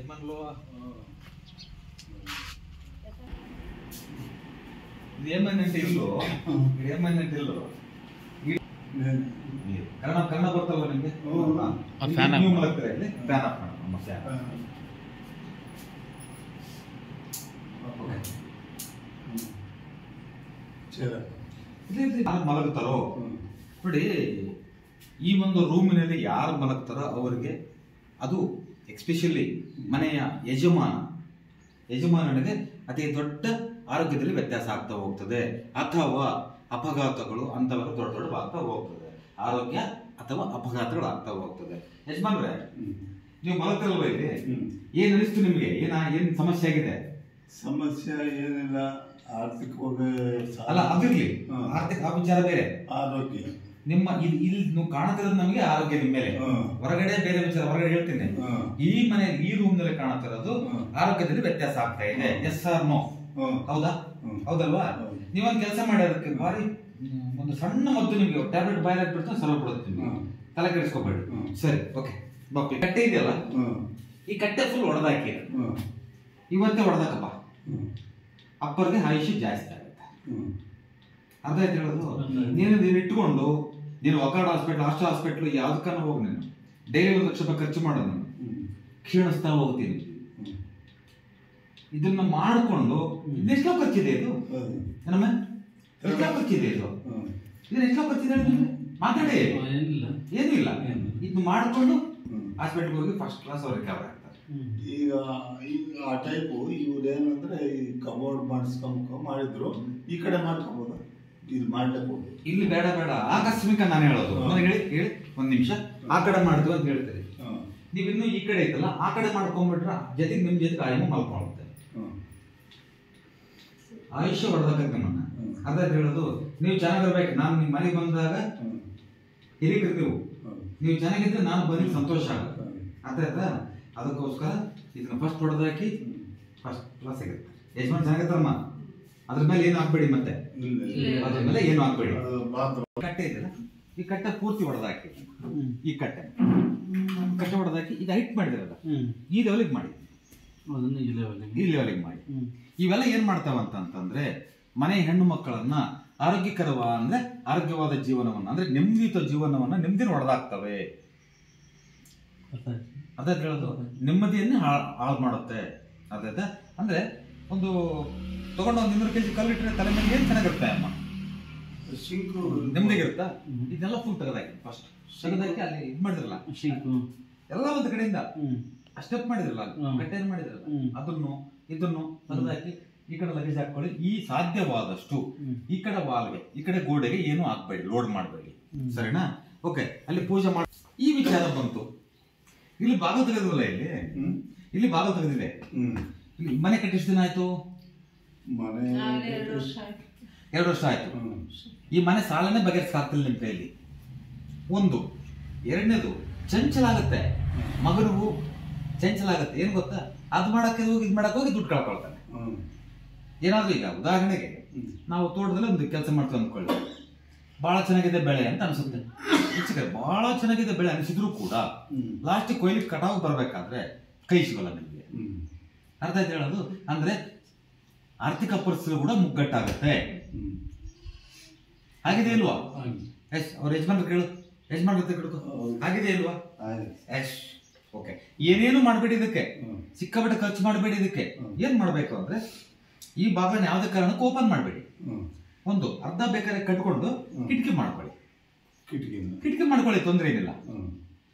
ಯಜಮಾನ್ಲು ಏಮನ್ನಂటే ಇಲ್ಲೋ ಏಮನ್ನಂటే ಇಲ್ಲೋ ಕನ್ನಡ ಕನ್ನಡ ಬರ್ತಲ್ವ ನಿಮಗೆ ನೀವು ಮಲಗ್ತೀರಾ ಇಲ್ಲಿ ಫ್ಯಾನ್ ಆಫ್ ಮಾಡೋಣ ನಮ್ಮ ಫ್ಯಾನ್ ಯಾರು ಮಲಗುತ್ತಾರೋ ನೋಡಿ ಈ ಒಂದು ರೂಮಿನಲ್ಲಿ ಯಾರು ಮಲಗ್ತಾರೋ ಅವರಿಗೆ ಅದು ಎಕ್ಸ್ಪೆಷಲಿ ಮನೆಯ ಯಜಮಾನನಿಗೆ ಅತಿ ದೊಡ್ಡ ಆರೋಗ್ಯದಲ್ಲಿ ವ್ಯತ್ಯಾಸ ಆಗ್ತಾ ಹೋಗ್ತದೆ ಅಥವಾ ಅಪಘಾತಗಳು ಅಂತವೆಲ್ಲ ದೊಡ್ಡ ಆಗ್ತಾ ಹೋಗ್ತದೆ ಆರೋಗ್ಯ ಅಥವಾ ಅಪಘಾತಗಳು ಆಗ್ತಾ ಹೋಗ್ತದೆ ಯಜಮಾನ್ರೆ ನೀವು ಮಲಗ್ತಿರಲ್ವ ಇಲ್ಲಿ ಏನ್ ಅನಿಸ್ತು ನಿಮ್ಗೆ ಏನ್ ಸಮಸ್ಯೆ ಆಗಿದೆ ಸಮಸ್ಯೆ ಏನಿಲ್ಲ ಆರ್ಥಿಕವಾಗಿ ಅಲ್ಲ ಅದಿರ್ಲಿ ಆರ್ಥಿಕ ಆ ವಿಚಾರ ಬೇರೆ ಆರೋಗ್ಯ ನಿಮ್ಮ ಇಲ್ಲಿ ನೀವು ಕಾಣುತ್ತಿರೋದು ನಮಗೆ ಆರೋಗ್ಯ ನಿಮ್ಮ ಮೇಲೆ ಹೊರಗಡೆ ಬೇರೆ ವಿಚಾರ ಹೊರಗಡೆ ಹೇಳ್ತೀನಿ ಈ ಮನೆ ಈ ರೂಮ್ ನಲ್ಲಿ ಕಾಣುತ್ತಿರೋದು ಆರೋಗ್ಯದಲ್ಲಿ ವ್ಯತ್ಯಾಸ ಆಗ್ತಾ ಇದೆ ಎಸ್ ಆರ್ ನೋ ಹೌದಾ ಹೌದಲ್ವಾ ನೀವೊಂದು ಕೆಲಸ ಮಾಡಿ ಅದಕ್ಕೆ ಭಾರಿ ಒಂದು ಸಣ್ಣ ಮದ್ದು ನಿಮ್ಗೆ ಟ್ಯಾಬ್ಲೆಟ್ ಬಾಯಲ್ಲಿ ಬಿಡ್ತಾ ಸಲ ಬಿಡುತ್ತೆ ನಿಮ್ಗೆ ತಲೆ ಕೆಡಿಸ್ಕೋಬೇಡಿ ಸರಿ ಓಕೆ ಬಾಪಿ ಕಟ್ಟೆ ಇದೆಯಲ್ಲ ಈ ಕಟ್ಟೆ ಫುಲ್ ಹೊಡೆದಾಕಿ ಇವತ್ತೇ ಹೊಡೆದಾಕಪ್ಪ ಅಪ್ಪರಿಗೆ ಆಯುಷ್ಯ ಜಾಸ್ತಿ ಆಗುತ್ತೆ ಅರ್ಥ ಆಯ್ತು ಹೇಳೋದು ನೀನು ಇಟ್ಕೊಂಡು ನೀನು ಒಕಾರ್ಡ್ ಹಾಸ್ಪಿಟ್ಲ್ ಯಾವ್ದಕ್ಕನ್ನ ಹೋಗಿ ನೀನು ಡೈಲಿ 1 ಲಕ್ಷ ರೂಪಾಯಿ ಖರ್ಚು ಮಾಡೋ ನಾನು ಕ್ಷೀಣಿಸ್ತಾ ಹೋಗ್ತೀನಿ ಇದನ್ನ ಮಾಡಿಕೊಂಡು ಎಷ್ಟೋ ಖರ್ಚಿದೆ ಇದು ಏನಮ್ಮ ಎಷ್ಟೋ ಖರ್ಚಿದೆ ಇದು ಇದನ್ನ ಎಷ್ಟೋ ಖರ್ಚಿದೆ ಮಾತಾಡಿ ಏನೂ ಇಲ್ಲ ಇದನ್ನ ಮಾಡಿಕೊಂಡು ಹಾಸ್ಪಿಟ್ಲ್ಗೆ ಹೋಗಿ ಫಸ್ಟ್ ಕ್ಲಾಸ್ ಅವ್ರಿಗೆ ರಿಕವರ್ ಆಗ್ತಾರೆ ಈಗ ಆ ಟೈಪು ಇವ್ರು ಏನಂದ್ರೆ ಈ ಕಬೋರ್ಡ್ ಮಾಡಿಸ್ಕೊಂಬ ಮಾಡಿದ್ರು ಈ ಕಡೆ ಮಾಡ್ಕೋಬೋದ ಇದು ಮಾಡ್ಬೇಕು ಇಲ್ಲಿ ಬೇಡ ಆಕಸ್ಮಿಕ ನಾನು ಹೇಳೋದು ನನಗೆ ಹೇಳಿ ಒಂದ್ ನಿಮಿಷ ಆ ಕಡೆ ಮಾಡಿದ್ವಿ ಅಂತ ಹೇಳ್ತೀರಿ ನೀವಿನ್ನೂ ಈ ಕಡೆ ಐತಲ್ಲ ಆ ಕಡೆ ಮಾಡ್ಕೊಂಡ್ಬಿಟ್ರೆ ಜೊತೆಗೆ ನಿಮ್ ಜೊತೆಗೆ ಆಯಮ್ಮ ಮಲ್ಕೊಳ್ಳುತ್ತೆ ಆಯುಷ್ಯ ಹೊಡೆದಕ್ಕೆ ನಮ್ಮನ್ನ ಅರ್ಥ ಹೇಳೋದು ನೀವು ಚೆನ್ನಾಗಿರ್ಬೇಕು ನಾನು ನಿಮ್ ಮನೆಗೆ ಬಂದಾಗ ಹಿರಿಕರು ನೀವು ಚೆನ್ನಾಗಿದ್ರೆ ನಾನು ಬಂದು ಸಂತೋಷ ಆಗುತ್ತೆ ಅರ್ಥ ಆಯ್ತಾ ಅದಕ್ಕೋಸ್ಕರ ಇದನ್ನ ಫಸ್ಟ್ ಹೊಡೆದಾಕಿ ಫಸ್ಟ್ ಕ್ಲಾಸ್ ಸಿಗುತ್ತೆ ಯಜಮಾನ್ ಚೆನ್ನಾಗಿರ್ತಾರಮ್ಮ ಅದ್ರ ಮೇಲೆ ಏನು ಹಾಕ್ಬೇಡಿ ಮತ್ತೆ ಅದ್ರ ಮೇಲೆ ಏನು ಹಾಕ್ಬೇಡಿ ಕಟ್ಟೆ ಇದೆಯಲ್ಲ ಈ ಕಟ್ಟೆ ಪೂರ್ತಿ ಹೊಡೆದಾಕಿ ಈ ಕಟ್ಟೆ ಹೊಡೆದಾಕಿ ಈಗ ಹೈಟ್ ಮಾಡಿದಿರಲ್ಲ ಈ ಲೆವೆಲಿಗೆ ಮಾಡಿ ಈ ಲೆವೆಲಿಗೆ ಮಾಡಿ ಇವೆಲ್ಲ ಏನ್ ಮಾಡ್ತಾವಂತಂದ್ರೆ ಮನೆ ಹೆಣ್ಣು ಮಕ್ಕಳನ್ನ ಆರೋಗ್ಯವಾದ ಜೀವನವನ್ನ ಅಂದ್ರೆ ನೆಮ್ಮದಿಯುತ ಜೀವನವನ್ನ ನೆಮ್ಮದಿನ ಹೊಡೆದಾಕ್ತವೆ ಅದೇ ಹೇಳೋದು ನೆಮ್ಮದಿಯನ್ನೇ ಹಾಳು ಮಾಡುತ್ತೆ ಅದೇ ಅಂದ್ರೆ ಒಂದು ತಗೊಂಡು 100 kg ಕಲ್ಲಿಟ್ಟರೆ ತಲೆ ಮೇಲೆ ಏನ್ ಚೆನ್ನಾಗಿರುತ್ತೆ ಅಮ್ಮ ನೆಮ್ಮದಿಗಿರುತ್ತಾ ಇದನ್ನೆಲ್ಲ ಫುಲ್ ತೆಗೆದಾಕಿ ಫಸ್ಟ್ ತೆಗೆದಾಕಿ ಅಲ್ಲಿ ಇದು ಮಾಡಿದ್ರಲ್ಲ ಎಲ್ಲ ಒಂದು ಕಡೆಯಿಂದ ಸ್ಟೆಪ್ ಮಾಡಿದ್ರಲ್ಲ ಕಟ್ಟೆ ಮಾಡಿದ್ರಲ್ಲ ಇದನ್ನು ತೆಗೆದಾಕಿ ಈ ಕಡೆ ಲಗೇಜ್ ಹಾಕೊಳ್ಳಿ ಈ ಸಾಧ್ಯವಾದಷ್ಟು ಈ ಕಡೆ ವಾಲ್ಗೆ ಈ ಕಡೆ ಗೋಡೆಗೆ ಏನು ಹಾಕ್ಬೇಡಿ ಲೋಡ್ ಮಾಡಬೇಡಿ ಸರಿನಾ ಓಕೆ ಅಲ್ಲಿ ಪೂಜೆ ಮಾಡಿ ಈ ವಿಚಾರ ಬಂತು ಇಲ್ಲಿ ಬಾಗಿಲು ತೆಗೆದಿಲ್ಲ ಇಲ್ಲಿ ಬಾಗಿಲು ತೆಗೆದಿದೆ ಇಲ್ಲಿ ಮನೆ ಕಟ್ಟಿ ಎಷ್ಟು ದಿನ ಆಯ್ತು 2 ವರ್ಷ ಆಯ್ತು ಈ ಮನೆ ಸಾಲನೇ ಬಗೆಹರಿಸಾಗ್ತಿಲ್ಲ ನಿಮ್ ಕೈಯಲ್ಲಿ ಒಂದು ಎರಡನೇದು ಚಂಚಲ ಆಗುತ್ತೆ ಮಗನಿಗೂ ಚಂಚಲ ಆಗುತ್ತೆ ಏನ್ ಗೊತ್ತಾ ಅದ್ ಮಾಡಕ್ಕೆ ಹೋಗಿ ಇದ್ ಮಾಡಕ್ ಹೋಗಿ ದುಡ್ಡು ಕಳ್ಕೊಳ್ತಾನೆ ಏನಾದ್ರು ಈಗ ಉದಾಹರಣೆಗೆ ನಾವು ತೋಟದಲ್ಲಿ ಒಂದು ಕೆಲಸ ಮಾಡ್ತೀವಿ ಅಂದ್ಕೊಳ್ಳಿ ಬಹಳ ಚೆನ್ನಾಗಿದೆ ಬೆಳೆ ಅಂತ ಅನ್ಸುತ್ತೆ ಈಚೆಗೆ ಬಹಳ ಚೆನ್ನಾಗಿದೆ ಬೆಳೆ ಅನಿಸಿದ್ರು ಕೂಡ ಲಾಸ್ಟ್ ಕೊಯ್ಲಿಗೆ ಕಟಾವು ಬರ್ಬೇಕಾದ್ರೆ ಕೈ ಸಿಗಲ್ಲ ನಿಮ್ಗೆ ಅರ್ಥ ಆಯ್ತು ಹೇಳೋದು ಅಂದ್ರೆ ಆರ್ಥಿಕ ಪರಿಸ್ಥಿತಿ ಕೂಡ ಮುಗ್ಗಟ್ಟಾಗುತ್ತೆ ಆಗಿದೆ ಇಲ್ವಾ ಎಸ್ ಅವ್ರ ಯಜಮಾನ್ರು ಕೇಳು ಯಜಮಾನ್ರ ಕೇಳು ಆಗಿದೆ ಇಲ್ವಾ ಎಸ್ ಓಕೆ ಏನೇನು ಮಾಡ್ಬೇಡಿ ಇದಕ್ಕೆ ಸಿಕ್ಕಾಪಟ್ಟೆ ಖರ್ಚು ಮಾಡಬೇಡಿ ಇದಕ್ಕೆ ಏನ್ ಮಾಡ್ಬೇಕು ಅಂದ್ರೆ ಈ ಬಾಗಿಲನ್ನ ಯಾವ್ದೇ ಕಾರಣಕ್ಕೂ ಓಪನ್ ಮಾಡಬೇಡಿ ಒಂದು ಅರ್ಧ ಬೇಕಾದ್ರೆ ಕಟ್ಕೊಂಡು ಕಿಟಕಿ ಮಾಡ್ಕೊಳ್ಳಿ ಕಿಟಕಿ ಮಾಡ್ಕೊಳ್ಳಿ ತೊಂದರೆ ಏನಿಲ್ಲ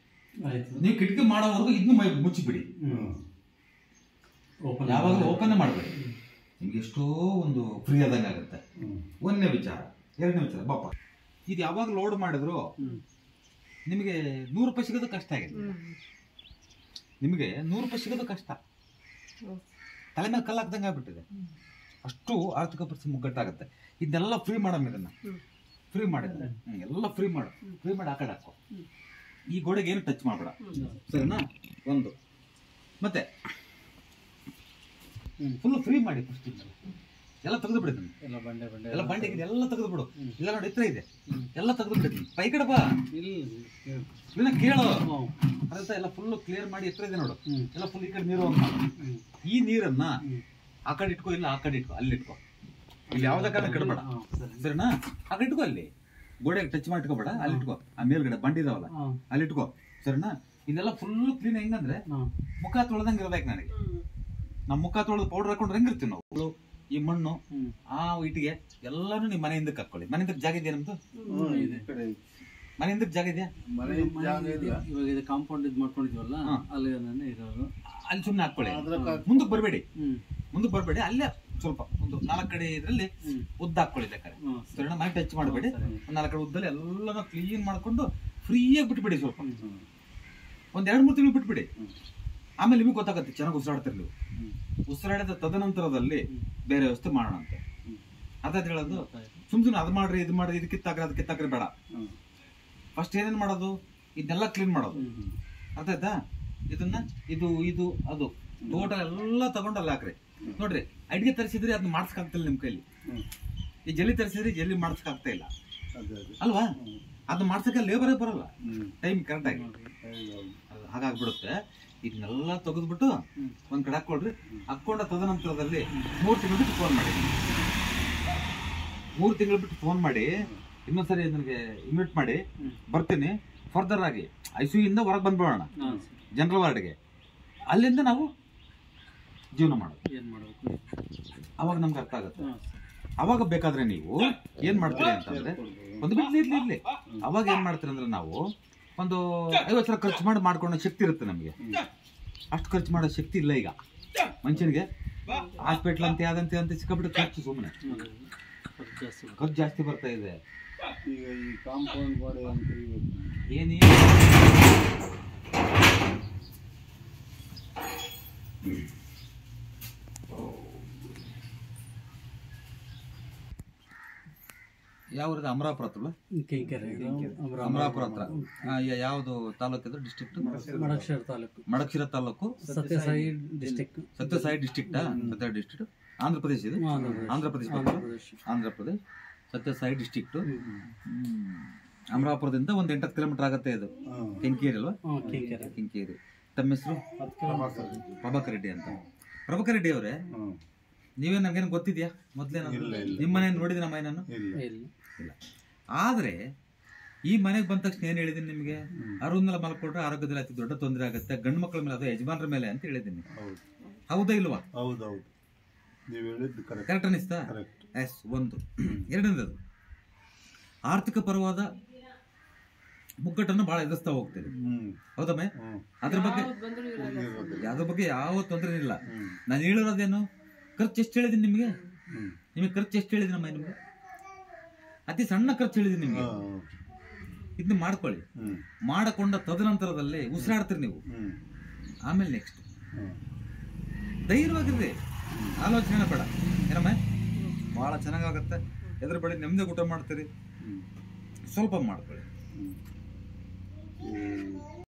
ನೀವು ಕಿಟಕಿ ಮಾಡೋವರೆಗೂ ಇದನ್ನು ಮುಚ್ಚಿಬಿಡಿ ಯಾವಾಗಲೂ ಓಪನ್ ಮಾಡಬೇಡಿ ನಿಮ್ಗೆ ಎಷ್ಟೋ ಒಂದು ಫ್ರೀ ಆದಂಗೆ ಆಗುತ್ತೆ ಒಂದನೇ ವಿಚಾರ ಎರಡನೇ ವಿಚಾರ ಬಾಪ ಇದು ಯಾವಾಗ ಲೋಡ್ ಮಾಡಿದ್ರು ನಿಮಗೆ 100 ರೂಪಾಯಿ ಸಿಗೋದು ಕಷ್ಟ ಆಗಿದೆ ನಿಮಗೆ 100 ರೂಪಾಯಿ ಸಿಗೋದು ಕಷ್ಟ ತಲೆ ಮೇಲೆ ಕಲ್ಲು ಹಾಕ್ದಂಗೆ ಆಗ್ಬಿಟ್ಟಿದೆ ಅಷ್ಟು ಆರ್ಥಿಕ ಪರಿಸ್ಥಿತಿ ಮುಗ್ಗಟ್ಟಾಗುತ್ತೆ ಇದನ್ನೆಲ್ಲ ಫ್ರೀ ಮಾಡಮ್ ಇದನ್ನ ಫ್ರೀ ಮಾಡಿದ್ರೆ ಎಲ್ಲ ಫ್ರೀ ಮಾಡಿ ಆ ಕಡೆ ಹಾಕೋ ಈ ಗೋಡೆಗೆ ಏನು ಟಚ್ ಮಾಡಬೇಡ ಸರಿನಾ ಒಂದು ಮತ್ತೆ ಫುಲ್ ಫ್ರೀ ಮಾಡಿ ಫಸ್ಟ್ ಎಲ್ಲ ತೆಗೆದು ಬಿಡ್ತೀನಿ, ಎಲ್ಲ ಬಂಡೆ ಎಲ್ಲ ತೆಗೆದು ಬಿಡು. ಇಲ್ಲ ನೋಡಿ ಎತ್ತರ ಇದೆ, ಎಲ್ಲ ತೆಗೆದು ಬಿಡ್ತೀನಿ. ಪೈ ಕಡೆ ಬಾ, ಇಲ್ಲ ಕೇಳು ಅಂತ ಎಲ್ಲ ಫುಲ್ ಕ್ಲಿಯರ್ ಮಾಡಿ ಎತ್ತರ ಇದೆ ನೋಡು. ಎಲ್ಲ ಫುಲ್ ಈ ಕಡೆ ನೀರು ಈ ನೀರನ್ನ ಆ ಕಡೆ ಇಟ್ಕೋ, ಇಲ್ಲ ಆ ಕಡೆ ಇಟ್ಕೋ, ಅಲ್ಲಿ ಇಟ್ಕೋ. ಇಲ್ಲಿ ಯಾವ್ದ ಕಾರಣ ಕೆಡಬೇಡ, ಸರಿನಾ? ಆ ಕಡೆ ಇಟ್ಕೋ, ಅಲ್ಲಿ ಗೋಡೆಗೆ ಟಚ್ ಮಾಡಿ ಇಟ್ಕೋಬೇಡ, ಅಲ್ಲಿ ಇಟ್ಕೋ. ಆ ಮೇಲ್ಗಡೆ ಬಂಡಿ ಇದಾವಲ್ಲ ಅಲ್ಲಿ ಇಟ್ಕೋ, ಸರಿನಾ? ಇದೆಲ್ಲ ಫುಲ್ ಕ್ಲೀನ್. ಹೆಂಗಂದ್ರೆ ಮುಖ ತೊಳೆದಂಗೆ ಇರ್ಬೇಕು ನನಗೆ. ನಮ್ಮ ಮುಖ ತೊಳೆದು ಪೌಡರ್ ಹಾಕೊಂಡ್ರೆ ಹೆಂಗಿರ್ತೀವಿ ನಾವು. ಈ ಮಣ್ಣು ಆ ಇಟ್ಟಿಗೆ ಎಲ್ಲಾನು ನಿಮ್ ಮನೆ ಹಿಂದಕ್ಕೆ ಹಾಕೊಳ್ಳಿ. ಮನೆ ಹಿಂದಕ್ಕೆ ಜಾಗ ಇದೆಯಾ ನಮ್ದು? ಮನೆ ಹಿಂದಕ್ಕೆ ಜಾಗ ಇದೆಯಾ? ಇವಾಗ ಇದು ಕಾಂಪೌಂಡ್ ಇದು ಮಾಡ್ಕೊಂಡಿದ್ವಲ್ಲ, ಅಲ್ಲಿ ಇರೋದು ಅಲ್ಲಿ ಸುಮ್ಮನೆ ಹಾಕೊಳ್ಳಿ. ಮುಂದಕ್ಕೆ ಬರಬೇಡಿ, ಮುಂದಕ್ಕೆ ಬರಬೇಡಿ. ಅಲ್ಲೇ ಸ್ವಲ್ಪ ಒಂದು 4 ಕಡೆ ಇದ್ರಲ್ಲಿ ಉದ್ದ ಹಾಕೊಳ್ಳಿ. ಬೇಕಾದ್ರೆ ಸರಿನಾ? ಮನೆ ಟಚ್ ಮಾಡಬೇಡಿ. ಒಂದು 4 ಕಡೆ ಉದ್ದಲ್ಲಿ ಎಲ್ಲಾನು ಕ್ಲೀನ್ ಮಾಡ್ಕೊಂಡು ಫ್ರೀಯಾಗಿ ಬಿಟ್ಬಿಡಿ. ಸ್ವಲ್ಪ ಒಂದ್ 2-3 ತಿಂಗಳು ಬಿಟ್ಬಿಡಿ. ಆಮೇಲೆ ನಿಮಗೆ ಗೊತ್ತಾಗುತ್ತೆ ಚೆನ್ನಾಗಿ ಉಸಿರಾಡ್ತಿರ್ ನೀವು. ಉಸಿರಾಡಿದ ತದನಂತರದಲ್ಲಿ ಬೇರೆ ವ್ಯವಸ್ಥೆ ಮಾಡೋಣ ಅಂತ ಅದಾದ್ ಹೇಳೋದು. ಸುಮ್ನೆ ಅದ್ ಮಾಡ್ರಿ ಇದು ಮಾಡ್ರಿ ಇದು ಕಿತ್ತಾಕ್ರಿ ಅದು ಕಿತ್ತಾಕ್ರಿ ಬೇಡ. ಫಸ್ಟ್ ಏನೇನ್ ಮಾಡೋದು, ಇದನ್ನೆಲ್ಲ ಕ್ಲೀನ್ ಮಾಡೋದು. ಅರ್ಥ ಆಯ್ತಾ? ಇದನ್ನ ಇದು ಇದು ಅದು ಟೋಟಲ್ ಎಲ್ಲ ತಗೊಂಡಲ್ಲ ಹಾಕ್ರಿ. ನೋಡ್ರಿ, ಅಡಿಗೆ ತರಿಸಿದ್ರಿ ಅದನ್ನ ಮಾಡ್ಸಕ್ಕಾಗ್ತಿಲ್ಲ ನಿಮ್ ಕೈಲಿ. ಈ ಜಲ್ಲಿ ತರಿಸಿದ್ರಿ ಜಲ್ಲಿ ಮಾಡ್ಸಕ್ಕಾಗ್ತಾ ಇಲ್ಲ ಅಲ್ವಾ? ಅದನ್ನ ಮಾಡ್ಸಕ್ಕೆ ಲೇಬರೇ ಬರಲ್ಲ ಟೈಮ್ ಕರೆಕ್ಟ್ ಆಗಿ. ಹಾಗಾಗ್ಬಿಡುತ್ತೆ. ಇದನ್ನೆಲ್ಲ ತೆಗೆದ್ಬಿಟ್ಟು ಒಂದ್ ಕಡೆ ಹಾಕೊಳ್ರಿ. ಹಾಕೊಂಡ ತದನಂತರದಲ್ಲಿ 3 ತಿಂಗಳು ಬಿಟ್ಟು ಫೋನ್ ಮಾಡಿ. 3 ತಿಂಗಳು ಬಿಟ್ಟು ಫೋನ್ ಮಾಡಿ ಇನ್ನೊಂದ್ಸರಿ ನನಗೆ ಇನ್ವೈಟ್ ಮಾಡಿ ಬರ್ತೀನಿ. ಫರ್ದರ್ ಆಗಿ ICU ಇಂದ ಹೊರಗೆ ಬಂದ್ಬಿಡೋಣ ಜನರಲ್ ವಾರ್ಡ್ಗೆ. ಅಲ್ಲಿಂದ ನಾವು ಜೀವನ ಮಾಡೋದು. ಅವಾಗ ನಮ್ಗೆ ಅರ್ಥ ಆಗುತ್ತೆ. ಅವಾಗ ಬೇಕಾದ್ರೆ ನೀವು ಏನ್ ಮಾಡ್ತೀರಿ ಅಂತಂದ್ರೆ, ಒಂದು ಬಿಟ್ಟು ಇರ್ಲಿ ಅವಾಗ ಏನ್ ಮಾಡ್ತೀರಿ ಅಂದ್ರೆ, ನಾವು ಒಂದು 50 ಸಾವಿರ ಖರ್ಚು ಮಾಡಿ ಮಾಡ್ಕೊಳ್ಳೋ ಶಕ್ತಿ ಇರುತ್ತೆ ನಮಗೆ. ಅಷ್ಟು ಖರ್ಚು ಮಾಡೋ ಶಕ್ತಿ ಇಲ್ಲ ಈಗ ಮನುಷ್ಯನಿಗೆ. ಹಾಸ್ಪಿಟ್ಲ್ ಅಂತ ಯಾವ್ದಂತೆ ಅಂತ ಸಿಕ್ಕಾಬಿಟ್ಟು ಖರ್ಚು, ಸುಮ್ಮನೆ ಖರ್ಚು ಜಾಸ್ತಿ ಬರ್ತಾ ಇದೆ. ಈಗ ಈ ಕಾಂಪೌಂಡ್ ಗೋಡೆ ಅಂತ ಏನೇ ಯಾವ್ದು? ಅಮರಾಪುರ ಹತ್ರ, ಅಮರಾಪುರ ಹತ್ರ. ಯಾವ್ದು taluk? District Madakshira taluk, Sathya Sai district. Sathya Sai district Andhra Pradesh. ಇದು ಆಂಧ್ರ ಪ್ರದೇಶ ಸತ್ಯಸಾಯಿ ಡಿಸ್ಟ್ರಿಕ್ಟ್. ಅಮರಾಪುರದಿಂದ ಒಂದು 8-10 ಕಿಲೋಮೀಟರ್ ಆಗುತ್ತೆ. ಇದು ಕೆಂಕೇರಿ ಅಲ್ವಾ? ಕೆಂಕೇರಿ. ತಮ್ಮ ಹೆಸರು? ಪ್ರಭಾಕರ್ ರೆಡ್ಡಿ ಅಂತ. ಪ್ರಭಾಕರ್ ರೆಡ್ಡಿ ಅವರೇ, ನೀವೇ ನಮ್ಗೇನು ಗೊತ್ತಿದ್ಯಾ ಮೊದ್ಲೇನ? ನಿಮ್ಮ ಮನೆ ನೋಡಿದ್ರೆ ನಮ್ಮ ನಾನು ಇಲ್ಲ. ಆದ್ರೆ ಈ ಮನೆಗೆ ಬಂದ ತಕ್ಷಣ ಏನ್ ಹೇಳಿದೀನಿ ನಿಮ್ಗೆ? ಅರುಂದಲ ಮಲ್ಕೊಟ್ರೆ ಆರೋಗ್ಯದಲ್ಲಿ ಅತಿ ದೊಡ್ಡ ತೊಂದರೆ ಆಗುತ್ತೆ, ಗಂಡು ಮಕ್ಕಳ ಮೇಲೆ, ಅದು ಯಜಮಾನರ ಮೇಲೆ ಅಂತ ಹೇಳಿದ್ದೀನಿ. ಹೌದಾ ಇಲ್ವಾ? ಹೌದೌದು, ಕರೆಕ್ಟ್ ಅನಿಸ್ತಾ? ಎಸ್. ಒಂದು. ಎರಡನೇದು, ಆರ್ಥಿಕ ಪರವಾದ ಮುಗ್ಗಟ್ಟನ್ನು ಬಹಳ ಎದುರಿಸ್ತಾ ಹೋಗ್ತೇವೆ. ಹೌದಮ್ಮ? ಅದ್ರ ಬಗ್ಗೆ ಯಾವ ತೊಂದರೆ ಇಲ್ಲ. ನಾನು ಹೇಳಿರೋದೇನು, ಖರ್ಚು ಎಷ್ಟು ಹೇಳಿದೀನಿ ನಿಮ್ಗೆ? ಖರ್ಚು ಎಷ್ಟು ಹೇಳಿದೀನಮ್ಮ ನಿಮ್ಗೆ? ಅತಿ ಸಣ್ಣ ಖರ್ಚು ಹೇಳಿದೀನಿ ನಿಮ್ಗೆ. ಇದನ್ನ ಮಾಡ್ಕೊಳ್ಳಿ. ಮಾಡಿಕೊಂಡ ತದನಂತರದಲ್ಲಿ ಉಸಿರಾಡ್ತೀರಿ ನೀವು. ಆಮೇಲೆ ನೆಕ್ಸ್ಟ್ ಧೈರ್ಯವಾಗಿರ್ರಿ, ಆಲೋಚನೆ ಬೇಡ. ಏನಮ್ಮ? ಬಹಳ ಚೆನ್ನಾಗಾಗತ್ತೆ. ಎದ್ರ ಬೇಡ, ನೆಮ್ಮದಿ ಊಟ ಮಾಡ್ತೀರಿ. ಸ್ವಲ್ಪ ಮಾಡ್ಕೊಳ್ಳಿ.